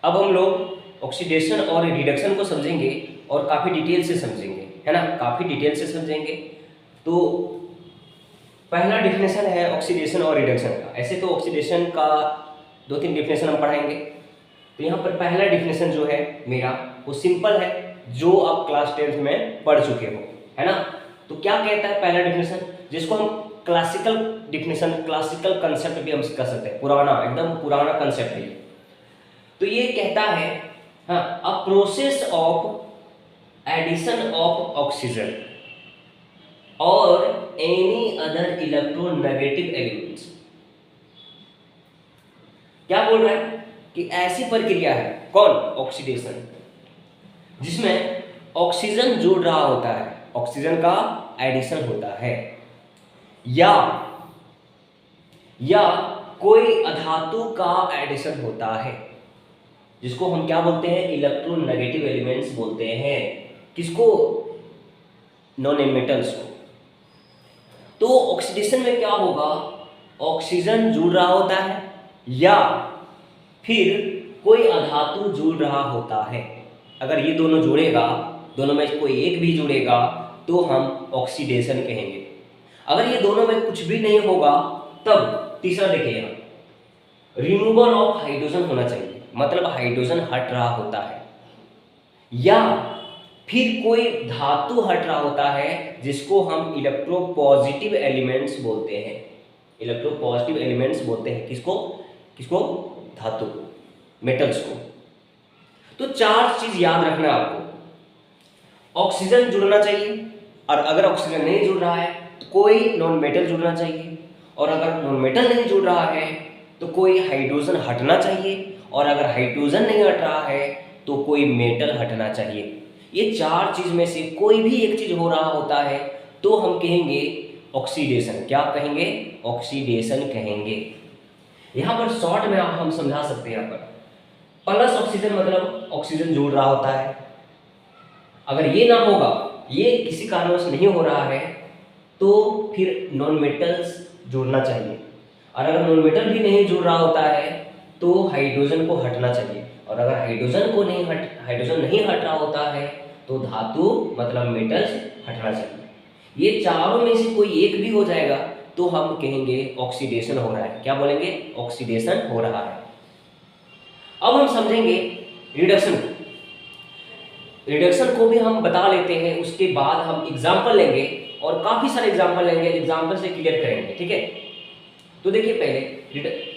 अब हम लोग ऑक्सीडेशन और रिडक्शन को समझेंगे और काफ़ी डिटेल से समझेंगे, है ना, काफ़ी डिटेल से समझेंगे। तो पहला डिफिनेशन है ऑक्सीडेशन और रिडक्शन का। ऐसे तो ऑक्सीडेशन का 2-3 डिफिनेशन हम पढ़ाएंगे। तो यहाँ पर पहला डिफिनेशन जो है मेरा वो सिंपल है, जो आप क्लास 10th में पढ़ चुके हो, है ना। तो क्या कहता है पहला डिफिनेशन, जिसको हम क्लासिकल डिफिनेशन, क्लासिकल कंसेप्ट भी हम कर सकते हैं, पुराना, एकदम पुराना कंसेप्ट है। तो ये कहता है, हाँ, a process of addition of oxygen और एनी अदर इलेक्ट्रोनेगेटिव एलिमेंट्स। क्या बोल रहा है कि ऐसी प्रक्रिया है, कौन, ऑक्सीडेशन, जिसमें ऑक्सीजन जुड़ रहा होता है, ऑक्सीजन का एडिशन होता है, या कोई अधातु का एडिशन होता है, जिसको हम क्या बोलते हैं, इलेक्ट्रोनेगेटिव एलिमेंट्स बोलते हैं। किसको, नॉन मेटल्स को। तो ऑक्सीडेशन में क्या होगा, ऑक्सीजन जुड़ रहा होता है या फिर कोई अधातु जुड़ रहा होता है। अगर ये दोनों जुड़ेगा, दोनों में कोई एक भी जुड़ेगा तो हम ऑक्सीडेशन कहेंगे। अगर ये दोनों में कुछ भी नहीं होगा तब तीसरा देखिए, यहाँ रिमूवल ऑफ हाइड्रोजन होना चाहिए, मतलब हाइड्रोजन हट रहा होता है, या फिर कोई धातु हट रहा होता है, जिसको हम इलेक्ट्रोपॉजिटिव एलिमेंट्स बोलते हैं। इलेक्ट्रोपॉजिटिव एलिमेंट्स बोलते हैं किसको, धातु को, मेटल्स को। तो 4 चीज याद रखना आपको, ऑक्सीजन जुड़ना चाहिए, और अगर ऑक्सीजन नहीं जुड़ रहा है तो कोई नॉन मेटल जुड़ना चाहिए, और अगर नॉन मेटल नहीं जुड़ रहा है तो कोई हाइड्रोजन हटना चाहिए, और अगर हाइड्रोजन नहीं हट रहा है तो कोई मेटल हटना चाहिए। ये 4 चीज में से कोई भी एक चीज हो रहा होता है तो हम कहेंगे ऑक्सीडेशन। क्या कहेंगे, ऑक्सीडेशन कहेंगे। यहाँ पर शॉर्ट में हम समझा सकते हैं, यहाँ पर प्लस ऑक्सीजन मतलब ऑक्सीजन जुड़ रहा होता है। अगर ये ना होगा, ये किसी कारणवश नहीं हो रहा है, तो फिर नॉन मेटल्स जुड़ना चाहिए, और अगर नॉन मेटल भी नहीं जुड़ रहा होता है तो हाइड्रोजन को हटना चाहिए, और अगर हाइड्रोजन नहीं हट रहा होता है तो धातु मतलब मेटल्स हटना चाहिए। ये चारों में से कोई एक भी हो जाएगा तो हम कहेंगे ऑक्सीडेशन हो रहा है। क्या बोलेंगे, ऑक्सीडेशन हो रहा है। अब हम समझेंगे रिडक्शन को। रिडक्शन को भी हम बता लेते हैं, उसके बाद हम एग्जाम्पल लेंगे और काफी सारे एग्जाम्पल लेंगे, एग्जाम्पल से क्लियर करेंगे, ठीक है। तो देखिए पहले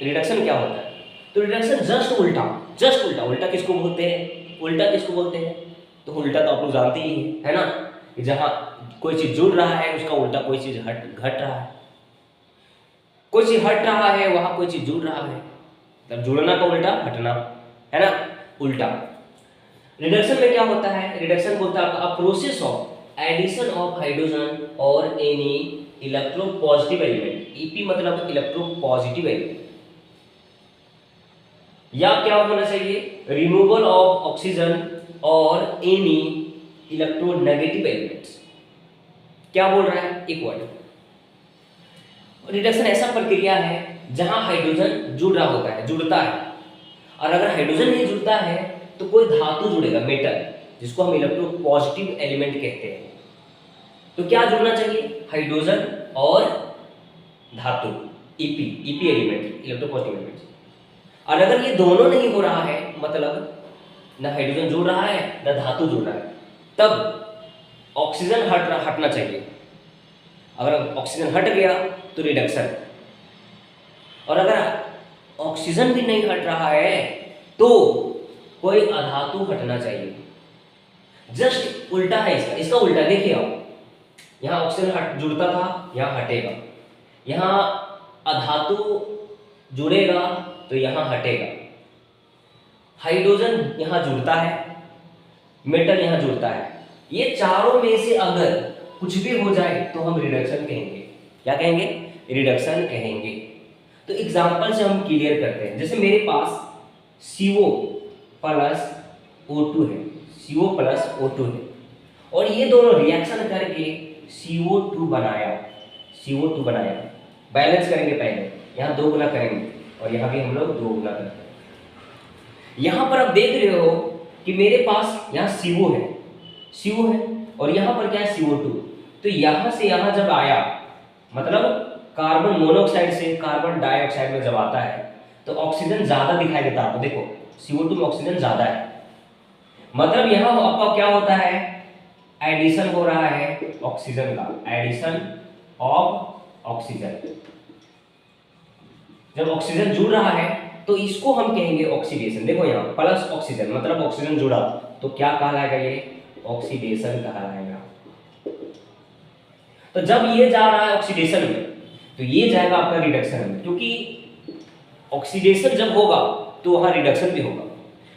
रिडक्शन क्या होता है। तो रिडक्शन जस्ट उल्टा। उल्टा किसको बोलते हैं, तो उल्टा तो आप लोग जानते ही है ना, कि जहां कोई चीज जुड़ रहा है उसका उल्टा कोई चीज घट रहा है, कोई चीज हट रहा है वहां कोई चीज जुड़ रहा है, तब जुड़ना का उल्टा हटना, है ना, उल्टा। रिडक्शन में क्या होता है, रिडक्शन बोलता है आपका process of addition of hydrogen और एनी इलेक्ट्रोपॉजिटिव एलिमेंट। ईपी मतलब इलेक्ट्रोपॉजिटिव एलिमेंट, या क्या होना चाहिए, रिमूवल ऑफ ऑक्सीजन और एनी इलेक्ट्रोनेगेटिव एलिमेंट्स। क्या बोल रहा है, एक वर्ड। रिडक्शन ऐसा प्रक्रिया है जहां हाइड्रोजन जुड़ता है, और अगर हाइड्रोजन नहीं जुड़ता है तो कोई धातु जुड़ेगा, मेटल, जिसको हम इलेक्ट्रोपॉजिटिव एलिमेंट कहते हैं। तो क्या जुड़ना चाहिए, हाइड्रोजन और धातु, ईपी एलिमेंट, इलेक्ट्रोपॉजिटिव एलिमेंट। और अगर ये दोनों नहीं हो रहा है, मतलब ना हाइड्रोजन जुड़ रहा है ना धातु जुड़ रहा है, तब ऑक्सीजन हटना चाहिए। अगर ऑक्सीजन हट गया तो रिडक्शन, और अगर ऑक्सीजन भी नहीं हट रहा है तो कोई अधातु हटना चाहिए। जस्ट उल्टा है इसका उल्टा देखिए आप, यहाँ ऑक्सीजन जुड़ता था, यहाँ हटेगा, यहाँ अधातु जुड़ेगा तो यहाँ हटेगा, हाइड्रोजन यहाँ जुड़ता है, मेटल यहाँ जुड़ता है। ये चारों में से अगर कुछ भी हो जाए तो हम रिडक्शन कहेंगे। क्या कहेंगे, रिडक्शन कहेंगे। तो एग्जांपल से हम क्लियर करते हैं। जैसे मेरे पास CO प्लस O2 है, CO प्लस O2 है, और ये दोनों रिएक्शन करके CO2 बनाया। बैलेंस करेंगे, पहले यहाँ 2 गुना करेंगे और यहाँ भी हम लोग 2 गुना करते हैं। यहां पर आप देख रहे हो कि मेरे पास यहाँ CO है, CO है, और यहाँ पर क्या है CO2। तो यहाँ से यहाँ जब आया, मतलब कार्बन मोनोऑक्साइड से कार्बन डाइऑक्साइड में जब आता है तो ऑक्सीजन ज्यादा दिखाई देता है आपको। देखो CO2 में ऑक्सीजन ज्यादा है, मतलब यहाँ आपका क्या होता है, एडिशन हो रहा है ऑक्सीजन का, एडिशन ऑफ ऑक्सीजन। जब ऑक्सीजन जुड़ रहा है तो इसको हम कहेंगे ऑक्सीडेशन। देखो यहाँ प्लस ऑक्सीजन मतलब ऑक्सीजन जुड़ा, तो क्या कहलाएगा, ये ऑक्सीडेशन कहलाएगा। तो जब ये जा रहा है ऑक्सीडेशन में तो ये जाएगा आपका रिडक्शन में, क्योंकि ऑक्सीडेशन जब होगा तो वहां रिडक्शन भी होगा,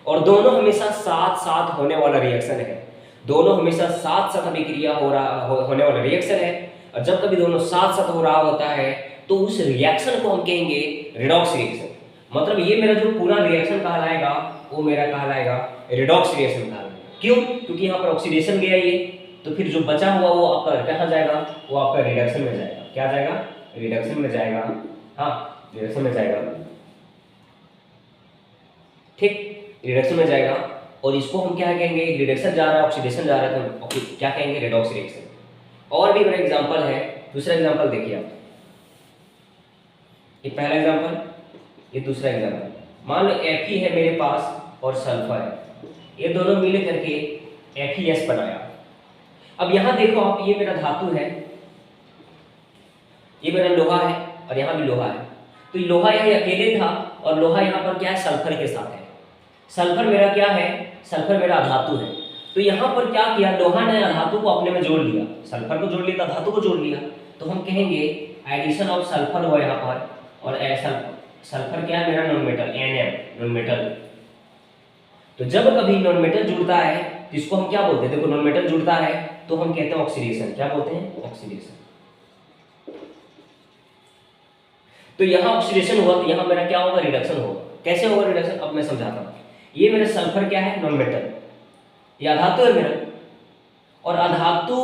और दोनों हमेशा साथ साथ होने वाला रिएक्शन है। दोनों हमेशा साथ साथ अभिक्रिया होने वाला रिएक्शन है, और जब कभी दोनों साथ साथ हो रहा होता है तो उस रिएक्शन को हम कहेंगे रिडॉक्स रिएक्शन। मतलब ये मेरा जो पूरा रिएक्शन कहलाएगा वो मेरा कहलाएगा रिडॉक्स रिएक्शन कहलाएगा। क्यों? क्योंकि यहाँ पर ऑक्सीडेशन गया ये, तो फिर जो बचा हुआ वो आपका कहाँ जाएगा, वो आपका रिडक्शन में जाएगा। क्या जाएगा? रिडक्शन में जाएगा। हाँ, रिडक्शन में जाएगा, ठीक, रिडक्शन में जाएगा। और इसको हम क्या कहेंगे, रिडक्शन जा रहा है ऑक्सीडेशन जा रहा है तो क्या कहेंगे, रिडॉक्स रिएक्शन। और भी मेरा एग्जांपल है, दूसरा एग्जांपल देखिए आप। ये पहला एग्जांपल, ये दूसरा एग्जांपल। मान लो Fe है मेरे पास और सल्फर है, ये दोनों मिल करके FeS बनाया। अब यहाँ देखो आप, ये मेरा धातु है, ये मेरा लोहा है, और यहाँ भी लोहा है। तो लोहा यहाँ अकेले था और लोहा यहाँ पर क्या है, सल्फर के साथ है। सल्फर मेरा क्या है, सल्फर मेरा धातु है। तो यहाँ पर क्या किया, लोहा ने धातु को अपने में जोड़ लिया, सल्फर को जोड़ लिया, धातु को जोड़ लिया। तो हम कहेंगे एडिशन ऑफ सल्फर हुआ यहाँ पर, और सल्फर क्या है मेरा, non metal, NM, non metal. तो जब कभी नॉन मेटल जुड़ता है तो इसको हम क्या बोलते हैं, देखो नॉन मेटल जुड़ता है तो हम कहते हैं ऑक्सीडेशन। क्या बोलते हैं, ऑक्सीडेशन। तो यहाँ ऑक्सीडेशन हुआ तो यहाँ मेरा क्या होगा, रिडक्शन होगा। कैसे होगा रिडक्शन, अब मैं समझाता हूँ। ये मेरा सल्फर क्या है, नॉन मेटल, ये अधातु है मेरा, और अधातु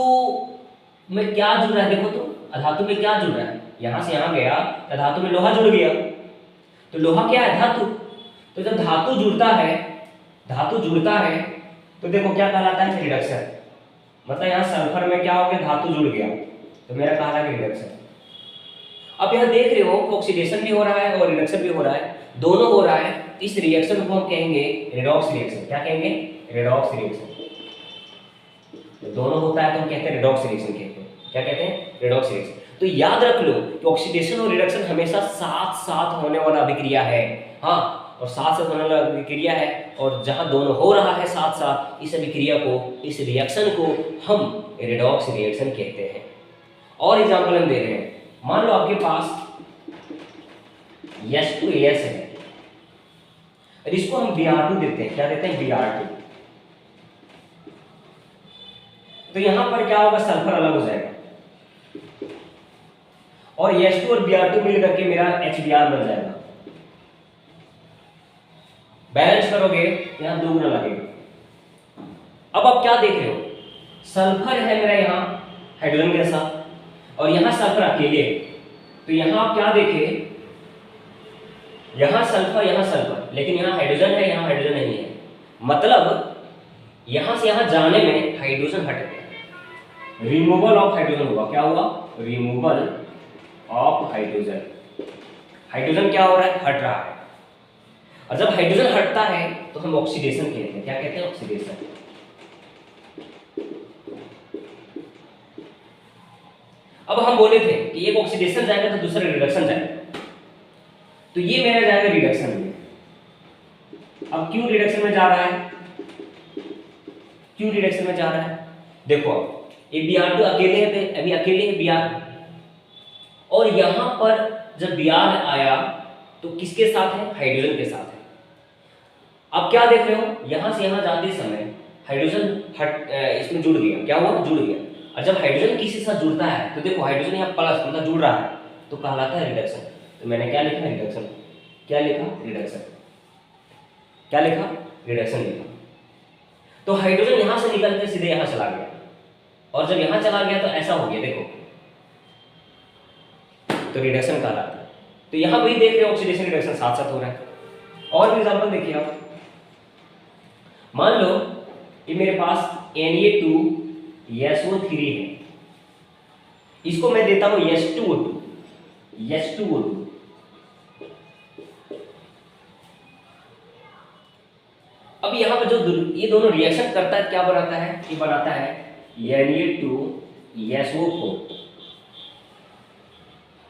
में क्या जुड़ रहा है, देखो तो अधातु में क्या जुड़ रहा है, यहाँ से यहाँ गया तो धातु में लोहा जुड़ गया। तो लोहा क्या है, धातु। तो जब धातु जुड़ता है, धातु जुड़ता है तो देखो क्या कहलाता है, रिडक्शन। मतलब यहाँ सल्फर में क्या हो गया, धातु जुड़ गया, तो मेरा कहलाएगा रिडक्शन। अब यहाँ देख रहे हो ऑक्सीडेशन भी हो रहा है और रिडक्शन भी हो रहा है, दोनों हो रहा है। इस रिएक्शन को हम कहेंगे रिडॉक्स रिएक्शन। क्या कहेंगे, रिडॉक्स रिएक्शन। तो दोनों होता है तो हम कहते हैं रिडॉक्स रिएक्शन कहते हैं। क्या कहते हैं, रिडॉक्स रिएक्शन। तो याद रख लो कि ऑक्सीडेशन और रिडक्शन हमेशा साथ साथ होने वाला अभिक्रिया है। हाँ, और साथ साथ होने वाला अभिक्रिया है, और जहां दोनों हो रहा है साथ साथ, इस अभिक्रिया को, इस रिएक्शन को हम रिडॉक्स रिएक्शन कहते हैं। और एग्जांपल हम दे रहे हैं। मान लो आपके पास H2AS है, और इसको हम Br2 देते हैं। क्या देते हैं, Br2। तो यहां पर क्या होगा, सल्फर अलग हो जाएगा, और H2 और Br2 मिल करके मेरा HBr बन जाएगा। बैलेंस करोगे यहां 2 गुना लगेगा। अब आप क्या देख रहे हो, सल्फर है मेरा यहाँ हाइड्रोजन के साथ, और यहाँ सल्फर अकेले है। तो यहाँ आप क्या देखे, यहाँ सल्फर, लेकिन यहाँ हाइड्रोजन है, यहाँ हाइड्रोजन नहीं है। मतलब यहाँ से यहाँ जाने में हाइड्रोजन हट गया, रिमूवल ऑफ हाइड्रोजन हुआ। क्या हुआ, रिमूवल ऑफ हाइड्रोजन। हाइड्रोजन क्या हो रहा है, हट रहा है। और जब हाइड्रोजन हटता है तो हम ऑक्सीडेशन कहते हैं। क्या कहते हैं, ऑक्सीडेशन। अब हम बोले थे कि एक ऑक्सीडेशन जाएगा तो दूसरा रिडक्शन जाएगा, तो ये मेरा जाएगा रिडक्शन में। अब क्यों रिडक्शन में जा रहा है, क्यों रिडक्शन में जा रहा है, देखो अब ये Br2 अकेले है, अभी अकेले है Br, और यहां पर जब Br आया तो किसके साथ है, हाइड्रोजन के साथ है। अब क्या देख रहे हो, यहां से यहां जाते समय हाइड्रोजन इसमें जुड़ गया। क्या हुआ, जुड़ गया। और जब हाइड्रोजन किसी के साथ जुड़ता है तो देखो हाइड्रोजन यहाँ प्लस मतलब जुड़ रहा है, तो कहलाता है रिडक्शन। तो मैंने क्या लिखा, रिडक्शन। क्या लिखा, रिडक्शन। क्या लिखा, रिडक्शन लिखा। तो हाइड्रोजन यहां से निकल के सीधे यहां चला गया, और जब यहां चला गया तो ऐसा हो गया, देखो, तो रिडक्शन कहलाता है। तो यहां भी देख रहे हो ऑक्सीडेशन रिडक्शन साथ साथ हो रहा है। और भी एग्जांपल देखिए आप, मान लो कि मेरे पास Na2SO3 है, इसको मैं देता हूं H2O2। अब यहाँ पर जो ये दोनों रिएक्शन करता है क्या बनाता है, ये बनाता है Na2SO4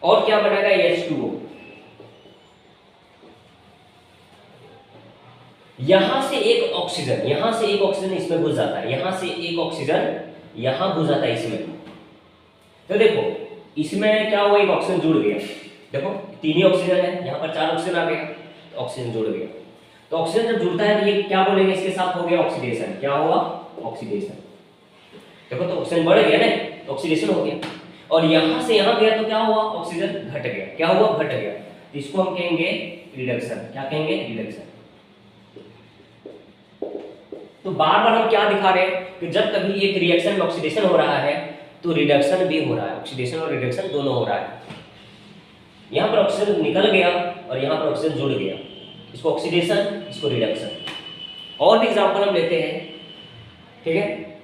और क्या बनेगा H2O। यहां से एक ऑक्सीजन इसमें घुस जाता है, यहां से एक ऑक्सीजन यहां घुस जाता है इसमें। तो देखो इसमें क्या हुआ, एक ऑक्सीजन जुड़ गया, देखो 3 ही ऑक्सीजन है, यहां पर 4 ऑक्सीजन आ गया, तो ऑक्सीजन जुड़ गया। तो ऑक्सीजन जब जुड़ता है तो ये क्या बोलेंगे, इसके साथ हो गया ऑक्सीडेशन। क्या हुआ, ऑक्सीडेशन। देखो तो ऑक्सीजन बढ़ गया ना, तो ऑक्सीडेशन हो गया। और यहां से यहां गया तो क्या हुआ, ऑक्सीजन घट गया। क्या हुआ, घट गया। तो इसको हम कहेंगे रिडक्शन। क्या कहेंगे, रिडक्शन। तो बार बार हम क्या दिखा रहे हैं कि जब कभी एक रिएक्शन में ऑक्सीडेशन हो रहा है तो रिडक्शन भी हो रहा है, ऑक्सीडेशन और रिडक्शन दोनों हो रहा है। यहां पर ऑक्सीजन निकल गया और यहां पर ऑक्सीजन जुड़ गया, इसको ऑक्सीडेशन, इसको रिडक्शन। और भी एग्जांपल हम लेते हैं, ठीक है।